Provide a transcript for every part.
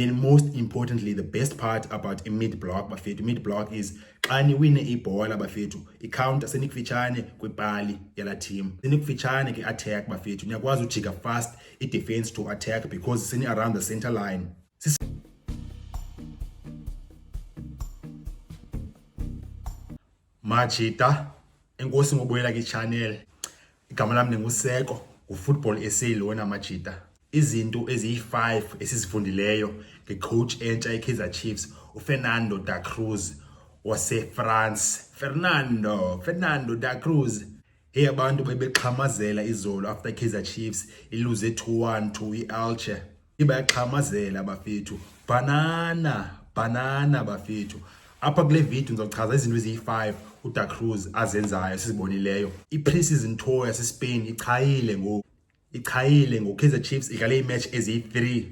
And most importantly, the best part about a mid-block bafethu, mid-block is xa niwine ibhola bafethu, icounter senikufitshane kwipali yala team, senikufitshane ke attack bafethu, niyakwazi ujika fast i-defense to attack because seni around the center line. Machita, enkosi ngobuyela kwi-channel. Igama lami ndinguseko, uFootball SA lona Machita. Izinto eziyi-5 esizifundileyo ngecoach entsha ye-Kaizer Chiefs, uFernando da Cruz waseFrance. Fernando da Cruz. Hey abantu bebexhamazela izolo after Kaizer Chiefs iluze 2-1 to i-Elche. Ibayaxhamazela bafethu. Banana bafethu. Apha kule video ndizochaza izinto eziyi-5 uDa Cruz azenzayo sizibonileyo. I-pre-season tour yaseSpain ichayile ngo Kaizer Chiefs idlale imatch eziyi-3.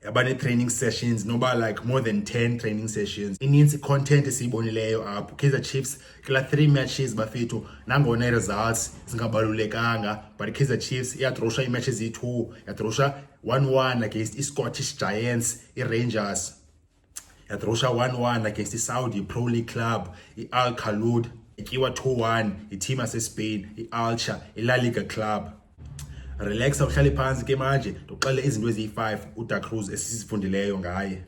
Yabane training sessions noba like more than 10 training sessions. Ininzi content esiyibonileyo apho. Kaizer Chiefs kula 3 matches bafethu nangona results zingabalulekanga, but Kaizer Chiefs iyadrosha imatch eziyi-2, yadrosha 1-1 against i-Scottish Giants, i-Rangers. Yadrosha 1-1 against i-Saudi Pro League club, i-Al Khaloud. Ityiwa 2-1 i-team yaseSpain, i-Elche, i-La Liga club. Relaxa uhlale phansi ke manje ndoxele izinto eziyi-5 uDa Cruz esizifundileyo ngaye.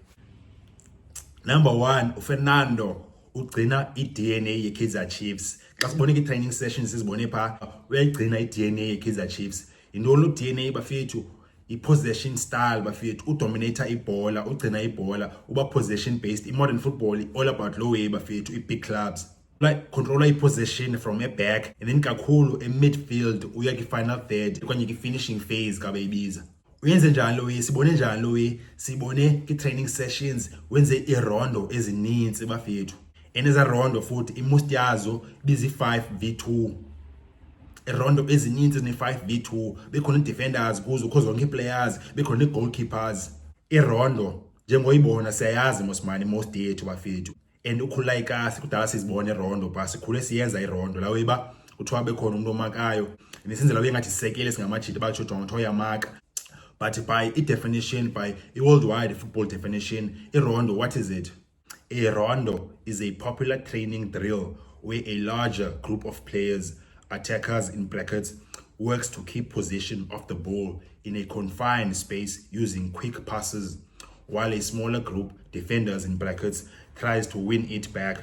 Number 1, uFernando ugcina i-DNA ye-Kaizer Chiefs. Xa sibone i-training sessions sizibone pha, uyayigcina i-DNA ye-Kaizer Chiefs. Yintoni u-DNA bafethu? I-possession style bafethu, udominator ibhola, ugcina ibhola, uba possession based. I-modern football all about low way bafethu, i-big clubs. Like controller i-possession from a back and then kakhulu e-midfield uya ki-final third okanye ki-finishing phase ka beyibiza. Uyenze njani lo, sibone njani lo, sibone ki-training sessions wenze irondo ezininzi bafethu. And eza rondo futhi i-most yazo bizi 5v2. Irondo ezininzi zine 5v2, bekhona defenders kuzo kuzo zonke players, bekhona goalkeepers. Irondo njengoyibona siyayazi mosmani most yethu bafethu. And ukhula ikasi kudala sizibone irondo ba sikhule siyenza irondo lawo iba kuthiwa bekhona umuntu omakayo nesenzela uyengathi sisekele singamajita batsho jonga uthiwa uyamaka. But by i-definition, by i-worldwide football definition, irondo, what is it? A rondo is a popular training drill where a larger group of players, attackers in brackets, works to keep possession of the ball in a confined space using quick passes, while a smaller group, defenders in brackets, tries to win it back.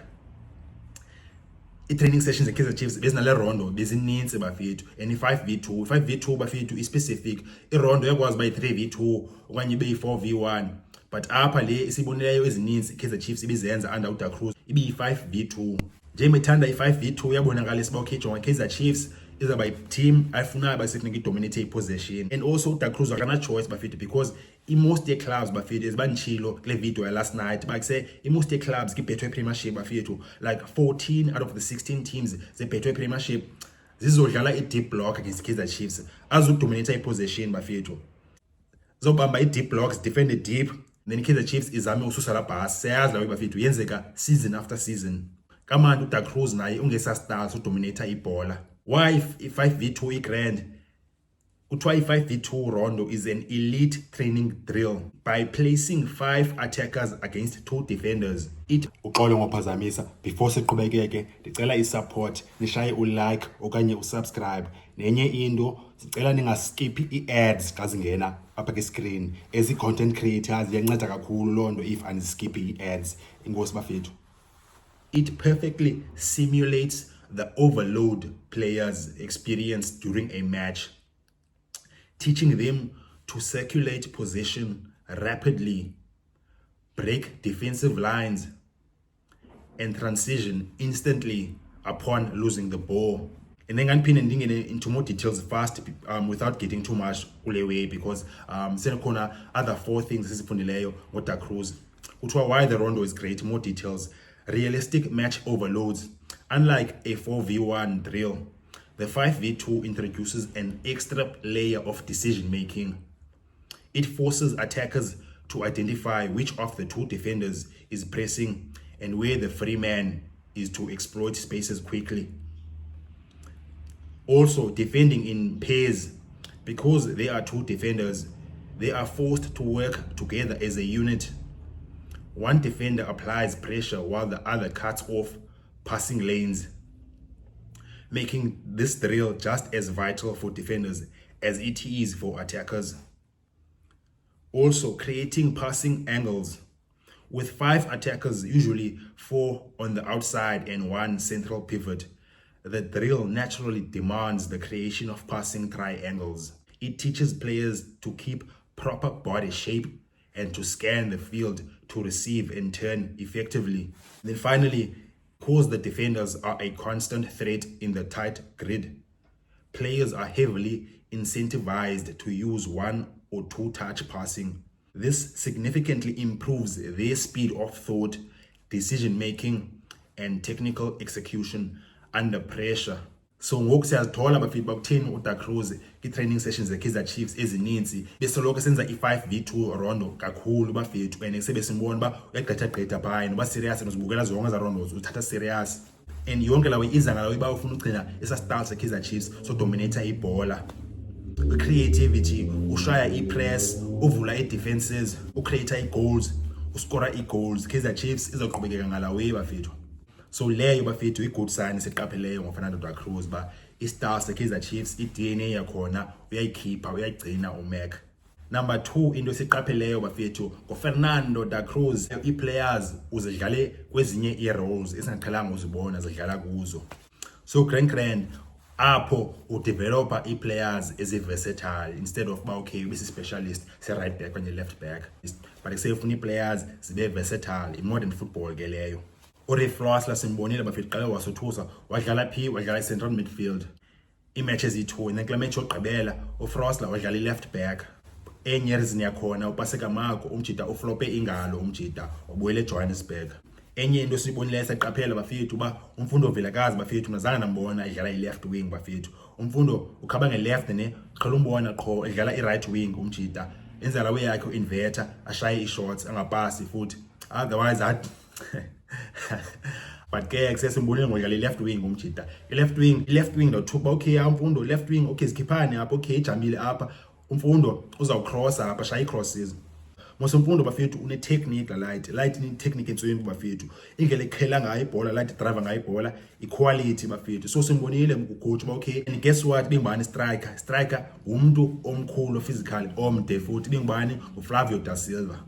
I-training sessions e-Kaizer Chiefs bezinale rondo bezininzi bafethu, and i-5v2 bafethu i-specific. Irondo yakwazi uba i-3v2 okanye ibe yi-4v1, but apha le isibonileyo ezininzi i-Kaizer Chiefs ibizenza under uDa Cruz ibi-yi-5v2. Njengoba ithanda i-5v2 yabonakalisa uba okay jonga i-Kaizer Chiefs izaba i-team ayifunayo basefuneka i-dominate i-possession. And also uDa Cruz akana-choice bafethu because i-most ye-clubs bafethu ezibanditshilo kule video ya-last night bakuse i-most ye-clubs ki-Betway Premiership bafethu, like 14 out of the 16 teams ze-Betway Premiership zizodlala i-deep block against Kaizer Chiefs, azudominate i-possession bafethu. Zobamba i-deep blocks, defend it deep, then Kaizer Chiefs izame ususa la bhasi. Siyayazi lawo bafethu yenzeka season after season. Kamanje uDa Cruz naye ungesa style sodominate ibhola. Why i-5v2 i-grand? Kuthiwa i-5v2 rondo is an elite training drill by placing 5 attackers against 2 defenders. Uxolo ngophazamisa, before siqhubekeke ndicela i-support, nishaye u-like okanye usubscribe. Nenye into sicela ningaskiphi i-ads xa zingena apha ke-screen. As i-content creators iyanceda kakhulu loo nto if aniskiphi i-ads. Inkosi bafethu. It perfectly simulates the overload players experience during a match, teaching them to circulate possession rapidly, break defensive lines, and transition instantly upon losing the ball. And then I'm pinning into more details fast without getting too much way because sekhona other 4 things esifundileyo ngoDa Cruz. Why the rondo is great, more details. Realistic match overloads. Unlike a 4v1 drill, the 5v2 introduces an extra layer of decision making. It forces attackers to identify which of the 2 defenders is pressing and where the free man is to exploit spaces quickly. Also, defending in pairs, because there are 2 defenders, They are forced to work together as a unit. One defender applies pressure while the other cuts off passing lanes, making this drill just as vital for defenders as it is for attackers. Also, creating passing angles. With 5 attackers, usually 4 on the outside and 1 central pivot, the drill naturally demands the creation of passing triangles. It teaches players to keep proper body shape and to scan the field to receive and turn effectively. Then finally, because the defenders are a constant threat in the tight grid, players are heavily incentivized to use 1 or 2 touch passing. This significantly improves their speed of thought, decision making, and technical execution under pressure. So ngoku siyazithola bafiti bakutheni uDa Cruz i-training sessions ze-Kaizer Chiefs ezininzi besoloko senza i-5v2 rondo kakhulu bafethu, and sebesimbona uba uyagqitha phaya noba serious nozibukela zonke za rondos uthatha serious, and yonke lawo iza ngalawo iba ufuna ugcina esa-style se-Kaizer Chiefs sodominata ibhola. Creativity, ushaya i-press, uvula i-defenses, ucreate i-goals, uscora i-goals. Kaizer Chiefs izoqhubekeka ngalawo bafethu. So leyo bafethu i-good sign esiqapheleyo ngoFernando da Cruz ba i-star se-Kaizer Chiefs i-DNA yakhona uyayikhipha uyayigcina uMac. Number 2, into esiqapheleyo bafethu ngoFernando da Cruz, i-players uzidlale kwezinye i-roles esingaqhelanga uzibona zidlala kuzo. So grand apho udevelopa i-players ezi-versatile instead of ba okay besi-specialist se-right back kanye left back, but kusefuna i-players zibe versatile. I-modern football ke leyo. uRefrosla simbonile bafethu qala wasothusa wadlala phi, wadlala i-central midfield i-match ezi-2, and kula match yokugqibela uFrosla wadlala i-left back. Enye reason yakhona uPaseka Marco umjida uflope ingalo, umjida wabuyela eJohannesburg. Enye into siyibonileyo saqaphela bafethu ba uMfundo Vilakazi bafethu nazange nambona idlala i-left wing bafethu. Umfundo ukhaba nge-left ne qhela umbona qho idlala i-right wing umjida, enza lawo yakhe u-inverter ashaye i-shots angapasi futhi, otherwise but ke sesimbonile ngodlala i-left wing umjida. I-left wing nothuba okay uMfundo left wing okay zikhiphane apha, okay ijamile apha, uMfundo uzawucrossa apha shaya i-crosses. Mose uMfundo bafethu une-technique light ni-technique entswembu bafethu, indlela ekhela ngayo ibhola, light driver ngayo ibhola, i-quality bafethu. So simbonile ucoach ba okay, and guess what, bingubani striker umuntu omkhulu physical omde futhi, bingubani uFlavio da Silva.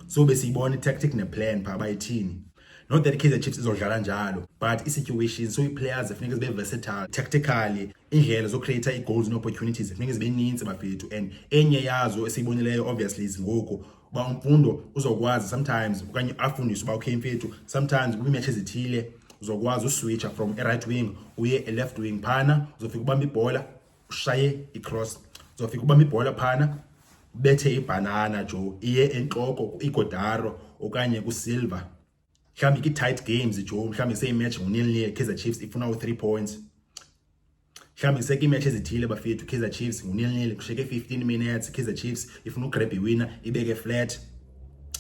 So besiyibona i-tactic ne-plan pha bayithini. Not that Kaizer Chiefs izodlala njalo, but i-situations, so i-players funeka zibe versatile tactically, indlela zocreate i-goals ne-opportunities funeka zibe ninzi bafethu, and enye yazo esiyibonileyo obviously ngoku ba uMfundo uzokwazi sometimes okanye afundiswe uba okay mfethu sometimes kwi-match ezithile uzokwazi uswitcha from a-right wing uye a-left wing. Phana uzofika ubamba ibhola ushaye i-cross, uzofika ubamba ibhola phana bethe ibanana jo iye enhloko iGodaro okanye kuSilva. Mhlawumbi ki-tight games jo, mhlawumbi seyimatch ngo-0-0 Kaizer Chiefs ifuna u-3 points. Mhlawumbi seki-match ezithile bafethu Kaizer Chiefs ngo-0-0 kushiyeke 15 minutes Kaizer Chiefs ifuna ugrab iwina ibeke flat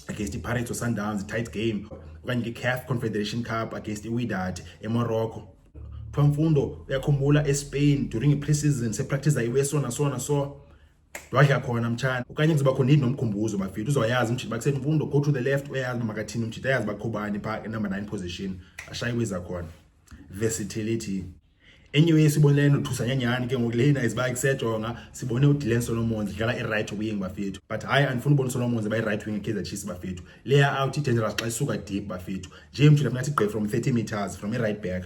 against iPirates or Sundowns, tight game, okanye ki-CAF Confederation Cup against iWydad eMorocco. Kuthiwa Mfundo uyakhumbula eSpain during i-pre-season sepractice ayiwe so wadla khona mtshana, okanye kuzoba khona nomkhumbuzo bafethu uzoyazi umjida bakuseni Mfundo go to the left, uyazi makathini umjida, ayazi bakhobani pha number 9 position ashayiweza khona. Versatility. Anyway sibonile nothusanyanyani ke ngokulena iziba kusejonga sibone uDylan Solomons idlala i-right wing bafethu, but hayi andifuna ubona Solomons bayi-right wing eKaizer Chiefs bafethu. Leya out i-dangerous xa isuka deep bafethu, nje umjida funeka sigqe from 30 meters from i-right back.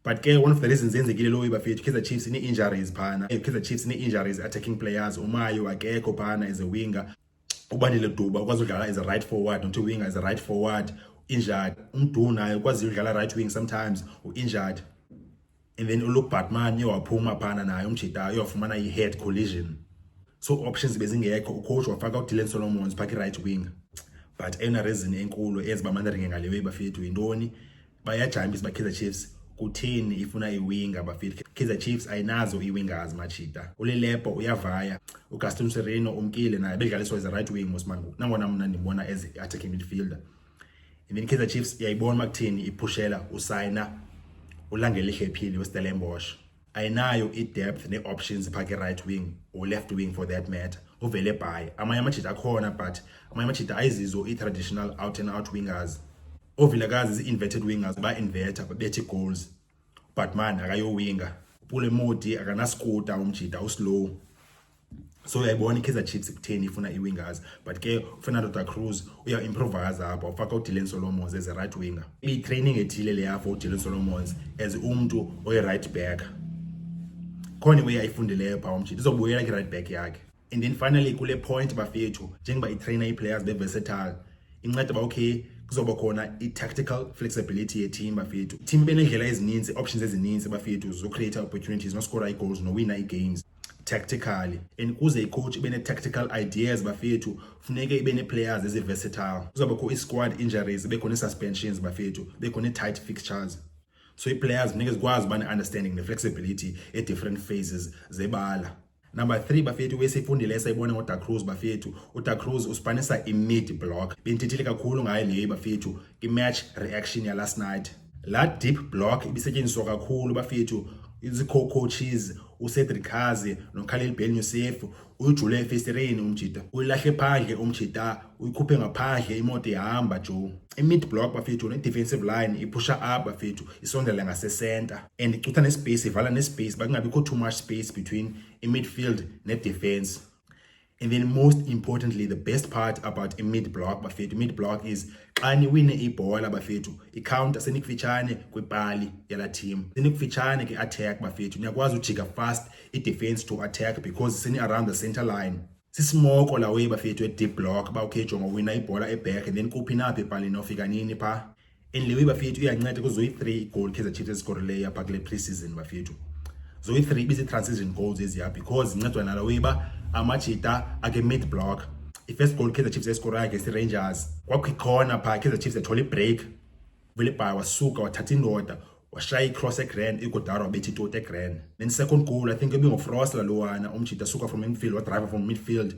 But ke one of the reasons yenzekile lo bafethu Kaizer Chiefs ine-injuries phana, Kaizer Chiefs ine-injuries attacking players, uMayo akekho phana as a winger, uBandile Duba ukwazi udlala as a right forward, not a winger as a right forward, injured. uMdu naye ukwazi udlala right wing sometimes u-injured, and then uLuke Batman waphuma phana naye umjida uyofumana i-head collision. So options bezingekho, ucoach wafaka uDylan Solomons phaka i-right wing. But eyona reason enkulu ezibamandringe ngalewe bafethu yintoni, bayajambisa ba-Kaizer Chiefs kutheni ifuna iwinga bafethu. Kaizer Chiefs ayinazo i-wingers machida, uLelepo uyavaya, uGaston Sereno umkile naye bedlaliswa as a right wing mosman, nangona mna ndibona as attacking midfielder. And then Kaizer Chiefs yayibona makutheni iphushela usayina uLangelihle Phili weStellenbosch, ayinayo i-depth ne-options phaka i-right wing or left wing for that matter. uvele by amanye amajita akhona but amanye amajita ayizizo i-traditional out and out wingers. Ovilakazi zi-inverted wingers ba-inverter bethi goals but man akayowinga. Pule modi akanaskuta umjita uslow. So uyayibona i-Kaizer Chiefs kutheni ifuna i-wingers but ke uFernando da Cruz uya-improvise apha ufaka uDylan Solomons as a right winger. I-training ethile leya for uDylan Solomons as umuntu oyi-right back. Khona iwe ayifundileyo pha umjita izobuyela ki-right back yakhe. And then finally kule point bafethu njengoba i-trainer i-players be-versatile inceda ba okay kuzoba khona i-tactical flexibility ye-team bafethu. Team benendlela ezininzi, options ezininzi bafethu zo-create opportunities, no-score goals, no-win i-games tactically. And kuze i-coach ibe ne-tactical ideas bafethu funeke ibe ne-players ezi-versatile. Kuzoba kho i-squad injuries, bekhona i-suspensions bafethu, bekhona i-tight fixtures. So i-players funeke zikwazi uba ne-understanding ne-flexibility e-different phases zebala. Number 3 bafethu wesifundile esayibona ngoDa Cruz bafethu. uDa Cruz uspanisa i-mid block. Bendithethile kakhulu ngayo leyo bafethu i-match reaction ya last night. La deep block ibisetyenziswa kakhulu bafethu izikho-coaches uCedric Kazi noKhalil Ben Yosef uyijule efestereni umjita uyilahle phandle umjita uyikhuphe ngaphandle imoto ihamba jo. I-mid block bafethu ne-defensive line iphusha up bafethu isondela ngasecenter and icutha nespace ivala nespace bakungabikho too much space between i-midfield ne-defense. And then most importantly, the best part about a mid block bafethu, mid block is xa niwine ibhola bafethu i-counter senikufitshane kwipali yala team, senikufitshane ke-attack bafethu, niyakwazi ujika fast i-defense to attack because seni around the center line. Sisimoko la way bafethu e-deep block ba okay jonga wina ibhola e-back and then kuphi naphi ipali nofika nini pha. And le way bafethu iyanceda kuzoyi-3 goal Kaizer Chiefs ezikorile apha kule pre-season bafethu. Zoyi-3 bizi-transition goals eziya because zincedwa nala way ba amajita ake mid block. I-first goal Kaizer Chiefs escorer against i-Rangers kwakho ikhona pha Kaizer Chiefs ethola i-break vele bhayi wasuka wathatha indoda washaya i-cross e-grand igodaro wabethi itoti e-grand. Then second goal I think ebingu-Frost lalowana umjita suka from midfield wadriver from midfield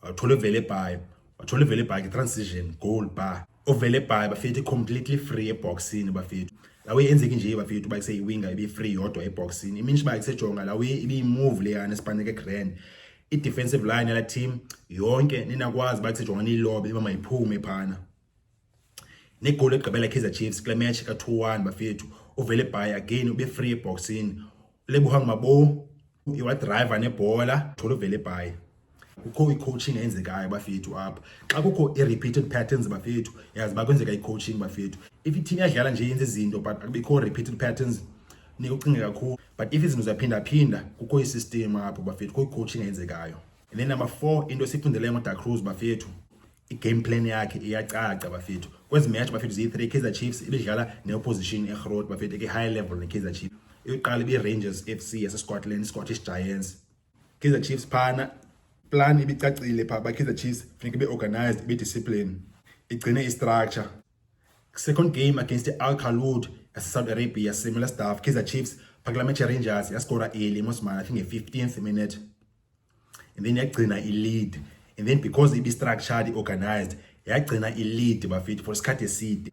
wathola vele bhayi i-transition goal ba ovele bhayi bafethu completely free eboxini bafethu. Lawe enzeki nje bafethu bayiseyiwinga ibe free yodwa eboxini imeans ba isejonga lawe ibi-move leyana esipaneke grand. I-defensive line yala team yonke ninakwazi bakusejonga nilobe iba mayiphume phana. Ne-goal egqibela Kaizer Chiefs kule match ka-2-1 bafethu uvele bhayi again ube free eboxini Lebohang Mabo iwadriver nebhola thola uvele bhayi. Kukho i-coaching eyenzekayo bafethu apha xa kukho i-repeated patterns bafethu yazi bakwenzeka i-coaching bafethu. If i-team yadlala nje yenza izinto but akubikho repeated patterns nikucinge kakhulu but if izinto ziyaphinda kukho i-system apho bafethu kukho i-coaching eyenzekayo. And then number 4 into esifundeleyo ngoDa Cruz bafethu i-game plan yakhe iyacaca bafethu. Kwezi match bafethu ziyi-3 Kaizer Chiefs ibidlala ne-opposition e-Groot bafethu eke-high level ne-Kaizer Chiefs. Iyoqala ibe-Rangers FC yase-Scotland, Scottish Giants. Kaizer Chiefs phana plan ibicacile pha ba-Kaizer Chiefs funeka ibe-organized ibe-discipline igcine i-structure. Second game against Al Khaloud yase-Saudi Arabia similar stuff. Kaizer Chiefs phakula match Rangers yaskora early mosman I think nge-15th minute and then yagcina i-lead and then because ibi-structured i-organized yagcina i-lead bafethu for isikhathi eside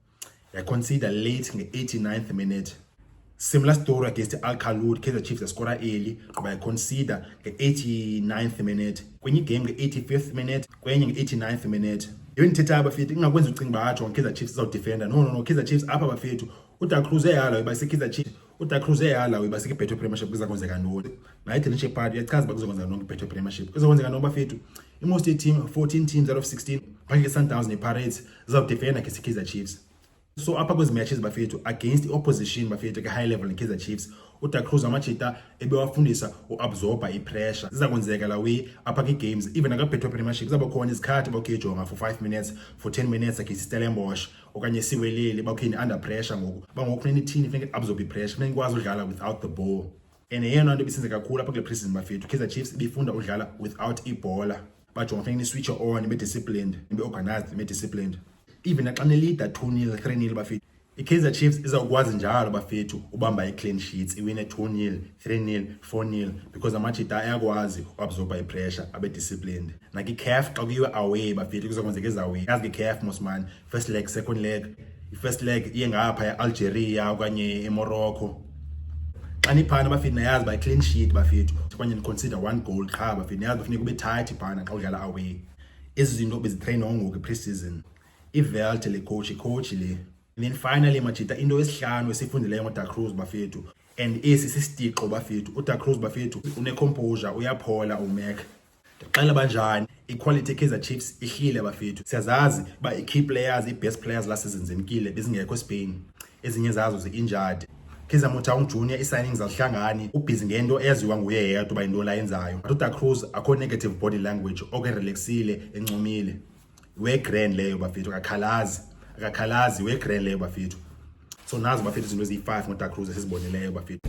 yaconsider late nge-89th minute. Similar story against Al Khaloud Kaizer Chiefs yaskora early ngoba yaconsider nge-89th minute kwenye game nge-85th minute kwenye nge-89th minute. Yini ndithetha bafethu ingakwenza ucinga batsho Kaizer Chiefs izawudefenda no Kaizer Chiefs apha bafethu uDa Cruz eyala uyibase Kaizer Chiefs uDa Cruz eyala uyibase iBetway Premiership kuzakwenzeka ntoni naye Dylan Shepherd uyachaza uba kuzokwenzeka ntoni iBetway Premiership kuzokwenzeka ntoni bafethu. I-most team 14 teams out of 16 phakathi Sundowns nePirates zizawudefenda against Kaizer Chiefs. So apha kwezi matches bafethu against i-opposition bafethu ke high level Kaizer Chiefs uDa Cruz amajita ebewafundisa uabsorber i-pressure zizakwenzeka la way apha kwi-games even akaBetway Premiership zaba khona izikhathi bawukhejonga for 5 minutes for 10 minutes against Stellenbosch okanye Siweleli bawukheni under pressure ngoku bangoku funeka ithini funeka absorb i-pressure funeka ikwazi udlala without the ball. And yeyona nto ibisenze kakhulu apha kule preseason bafethu Kaizer Chiefs ibifunda udlala without ibhola bajonga funeka ni-switch on ibe-disciplined ibe-organized ibe-disciplined. Even naxa nilida 2-0 3-0 bafethu i-Kaizer Chiefs izawukwazi njalo bafethu ubamba i-clean sheets iwine 2-0 3-0 4-0 because amajita ayakwazi uabsorba i-pressure abe-disciplined. Naki-CAF xa kuyiwe away bafethu kuzokwenzeka ezaway yazi ke-CAF mosman first leg second leg i-first leg iye ngapha e-Algeria okanye eMorocco xa niphana bafethu nayazi ba clean sheet bafethu okanye ni consider 1 goal qha bafethu nayazi bafuneka ube tight phana xa udlala away. Ezi zinto bezitrainwa ngoku pre-season. I-Veld le coach le. And then finally Machita into esihlanu esifundileyo ngoDa Cruz bafethu, and esi sisitixo bafethu. uDa Cruz bafethu une-composure, uyaphola uMac. Ndixela banjani i-quality Kaizer Chiefs ihlile bafethu. Siyazazi ba i-key players, i-best players la season zemkile bezingekho eSpain, ezinye zazo zi-injured. Kaizer Motaung Junior i-signings azihlangani, ubhizi ngento eyaziwa nguye yedwa uba into la yenzayo. But uDa Cruz akho negative body language, oke relaxile, encumile. We-grand leyo bafethu, akakhalazi we-grand leyo bafethu. So nazi bafethu izinto eziyi-5 ngoDa Cruz esizibonileyo bafethu.